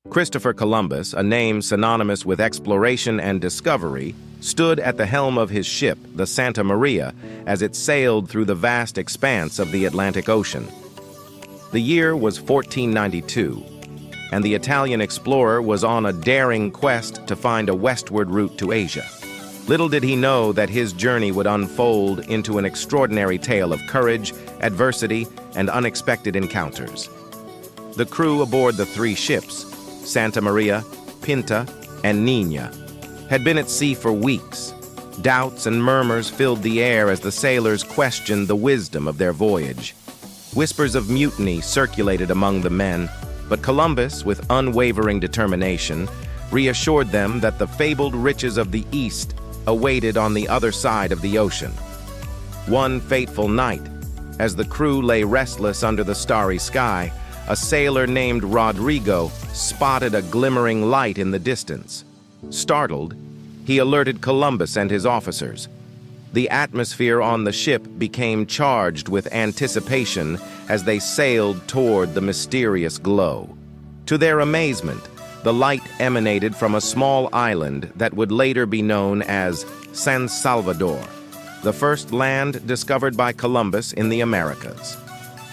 Christopher Columbus, a name synonymous with exploration and discovery, stood at the helm of his ship, the Santa Maria, as it sailed through the vast expanse of the Atlantic Ocean. The year was 1492, and the Italian explorer was on a daring quest to find a westward route to Asia. Little did he know that his journey would unfold into an extraordinary tale of courage, adversity, and unexpected encounters. The crew aboard the three ships, Santa Maria, Pinta, and Nina, had been at sea for weeks. Doubts and murmurs filled the air as the sailors questioned the wisdom of their voyage. Whispers of mutiny circulated among the men, but Columbus, with unwavering determination, reassured them that the fabled riches of the East awaited on the other side of the ocean. One fateful night, as the crew lay restless under the starry sky, a sailor named Rodrigo spotted a glimmering light in the distance. Startled, he alerted Columbus and his officers. The atmosphere on the ship became charged with anticipation as they sailed toward the mysterious glow. To their amazement, the light emanated from a small island that would later be known as San Salvador, the first land discovered by Columbus in the Americas.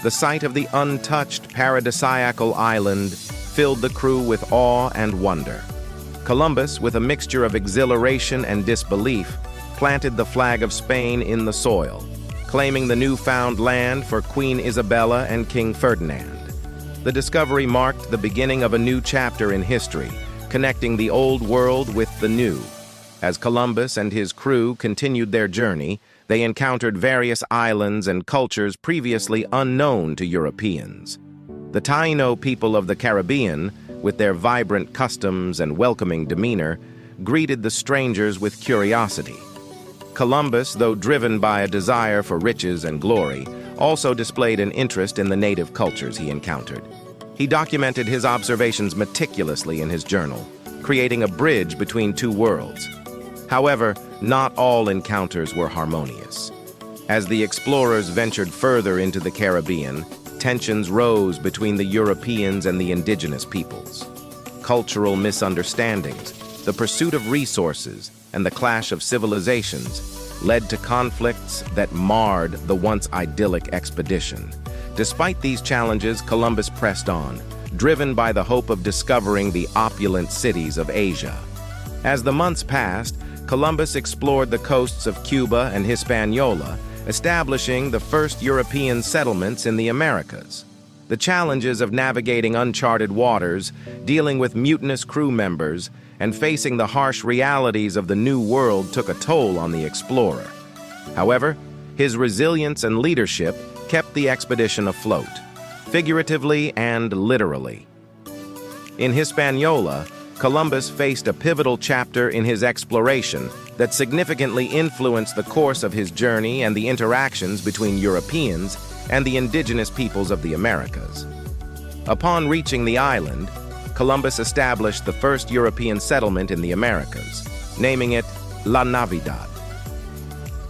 The sight of the untouched paradisiacal island filled the crew with awe and wonder. Columbus, with a mixture of exhilaration and disbelief, planted the flag of Spain in the soil, claiming the newfound land for Queen Isabella and King Ferdinand. The discovery marked the beginning of a new chapter in history, connecting the old world with the new. As Columbus and his crew continued their journey, they encountered various islands and cultures previously unknown to Europeans. The Taino people of the Caribbean, with their vibrant customs and welcoming demeanor, greeted the strangers with curiosity. Columbus, though driven by a desire for riches and glory, also displayed an interest in the native cultures he encountered. He documented his observations meticulously in his journal, creating a bridge between two worlds. However, not all encounters were harmonious. As the explorers ventured further into the Caribbean, tensions rose between the Europeans and the indigenous peoples. Cultural misunderstandings, the pursuit of resources, and the clash of civilizations led to conflicts that marred the once idyllic expedition. Despite these challenges, Columbus pressed on, driven by the hope of discovering the opulent cities of Asia. As the months passed, Columbus explored the coasts of Cuba and Hispaniola, establishing the first European settlements in the Americas. The challenges of navigating uncharted waters, dealing with mutinous crew members, and facing the harsh realities of the New World took a toll on the explorer. However, his resilience and leadership kept the expedition afloat, figuratively and literally. In Hispaniola, Columbus faced a pivotal chapter in his exploration that significantly influenced the course of his journey and the interactions between Europeans and the indigenous peoples of the Americas. Upon reaching the island, Columbus established the first European settlement in the Americas, naming it La Navidad.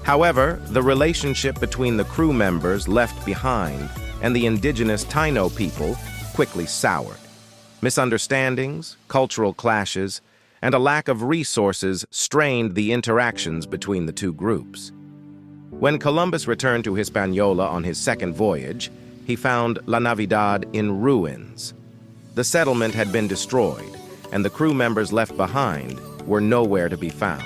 However, the relationship between the crew members left behind and the indigenous Taino people quickly soured. Misunderstandings, cultural clashes, and a lack of resources strained the interactions between the two groups. When Columbus returned to Hispaniola on his second voyage, he found La Navidad in ruins. The settlement had been destroyed, and the crew members left behind were nowhere to be found.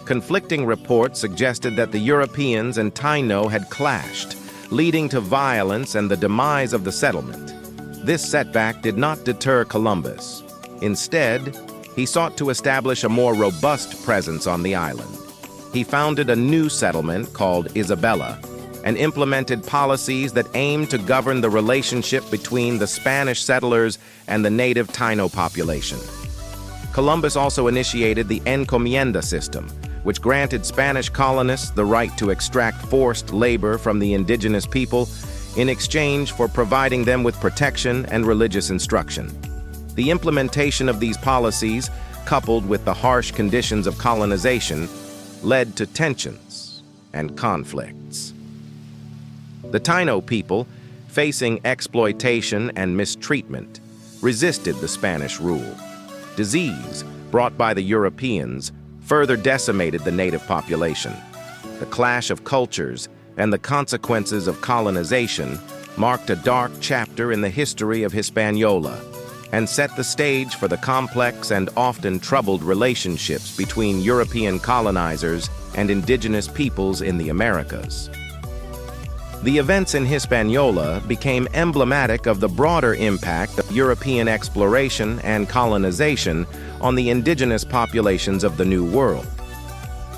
Conflicting reports suggested that the Europeans and Taino had clashed, leading to violence and the demise of the settlement. This setback did not deter Columbus. Instead, he sought to establish a more robust presence on the island. He founded a new settlement called Isabella and implemented policies that aimed to govern the relationship between the Spanish settlers and the native Taino population. Columbus also initiated the encomienda system, which granted Spanish colonists the right to extract forced labor from the indigenous people in exchange for providing them with protection and religious instruction. The implementation of these policies, coupled with the harsh conditions of colonization, led to tensions and conflicts. The Taino people, facing exploitation and mistreatment, resisted the Spanish rule. Disease, brought by the Europeans, further decimated the native population. The clash of cultures and the consequences of colonization marked a dark chapter in the history of Hispaniola and set the stage for the complex and often troubled relationships between European colonizers and indigenous peoples in the Americas. The events in Hispaniola became emblematic of the broader impact of European exploration and colonization on the indigenous populations of the New World.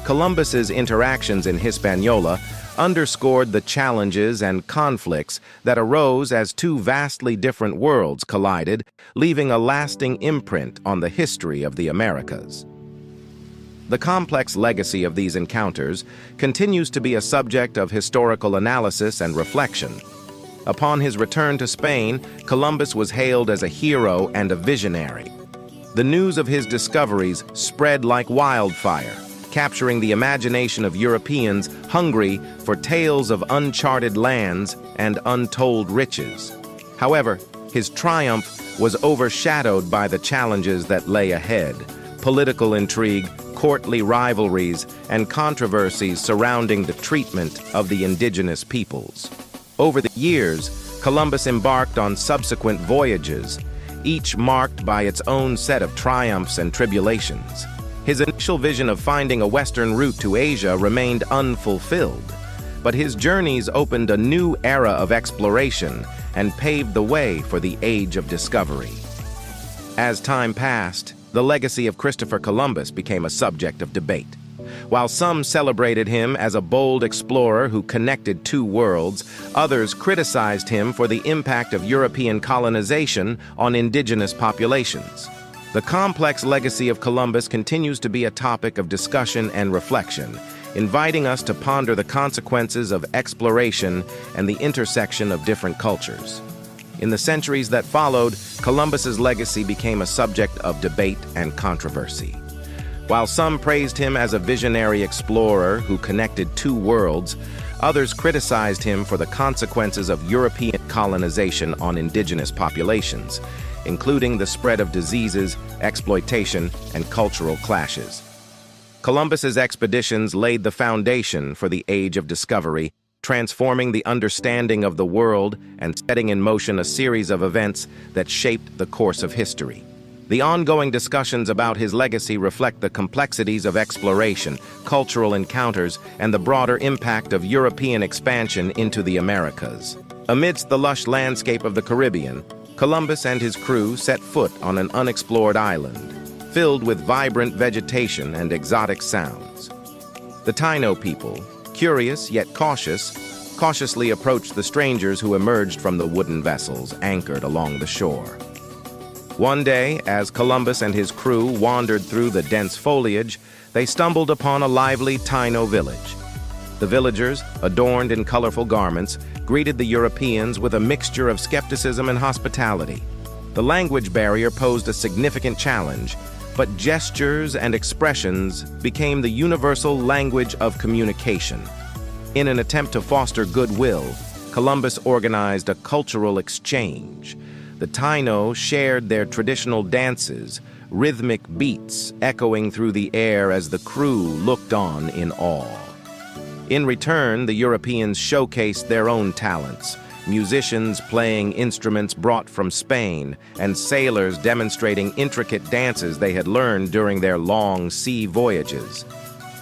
Columbus's interactions in Hispaniola underscored the challenges and conflicts that arose as two vastly different worlds collided, leaving a lasting imprint on the history of the Americas. The complex legacy of these encounters continues to be a subject of historical analysis and reflection. Upon his return to Spain, Columbus was hailed as a hero and a visionary. The news of his discoveries spread like wildfire, capturing the imagination of Europeans hungry for tales of uncharted lands and untold riches. However, his triumph was overshadowed by the challenges that lay ahead: political intrigue, courtly rivalries, and controversies surrounding the treatment of the indigenous peoples. Over the years, Columbus embarked on subsequent voyages, each marked by its own set of triumphs and tribulations. His initial vision of finding a western route to Asia remained unfulfilled, but his journeys opened a new era of exploration and paved the way for the Age of Discovery. As time passed, the legacy of Christopher Columbus became a subject of debate. While some celebrated him as a bold explorer who connected two worlds, others criticized him for the impact of European colonization on indigenous populations. The complex legacy of Columbus continues to be a topic of discussion and reflection, inviting us to ponder the consequences of exploration and the intersection of different cultures. In the centuries that followed, Columbus's legacy became a subject of debate and controversy. While some praised him as a visionary explorer who connected two worlds, others criticized him for the consequences of European colonization on indigenous populations, including the spread of diseases, exploitation, and cultural clashes. Columbus's expeditions laid the foundation for the Age of Discovery, transforming the understanding of the world and setting in motion a series of events that shaped the course of history. The ongoing discussions about his legacy reflect the complexities of exploration, cultural encounters, and the broader impact of European expansion into the Americas. Amidst the lush landscape of the Caribbean, Columbus and his crew set foot on an unexplored island, filled with vibrant vegetation and exotic sounds. The Taino people, curious yet cautiously approached the strangers who emerged from the wooden vessels anchored along the shore. One day, as Columbus and his crew wandered through the dense foliage, they stumbled upon a lively Taino village. The villagers, adorned in colorful garments, greeted the Europeans with a mixture of skepticism and hospitality. The language barrier posed a significant challenge, but gestures and expressions became the universal language of communication. In an attempt to foster goodwill, Columbus organized a cultural exchange. The Taino shared their traditional dances, rhythmic beats echoing through the air as the crew looked on in awe. In return, the Europeans showcased their own talents, musicians playing instruments brought from Spain, and sailors demonstrating intricate dances they had learned during their long sea voyages.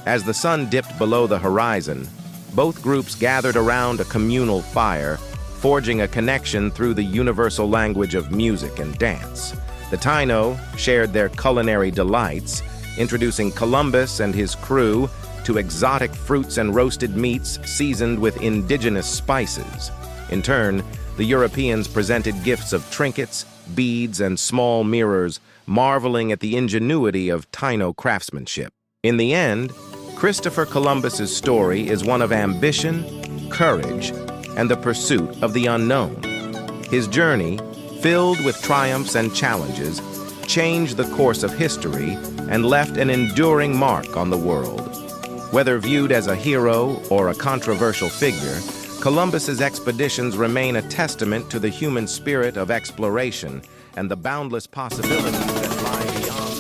As the sun dipped below the horizon, both groups gathered around a communal fire, forging a connection through the universal language of music and dance. The Taino shared their culinary delights, introducing Columbus and his crew to exotic fruits and roasted meats seasoned with indigenous spices. In turn, the Europeans presented gifts of trinkets, beads, and small mirrors, marveling at the ingenuity of Taino craftsmanship. In the end, Christopher Columbus's story is one of ambition, courage, and the pursuit of the unknown. His journey, filled with triumphs and challenges, changed the course of history and left an enduring mark on the world. Whether viewed as a hero or a controversial figure, Columbus's expeditions remain a testament to the human spirit of exploration and the boundless possibilities that lie beyond.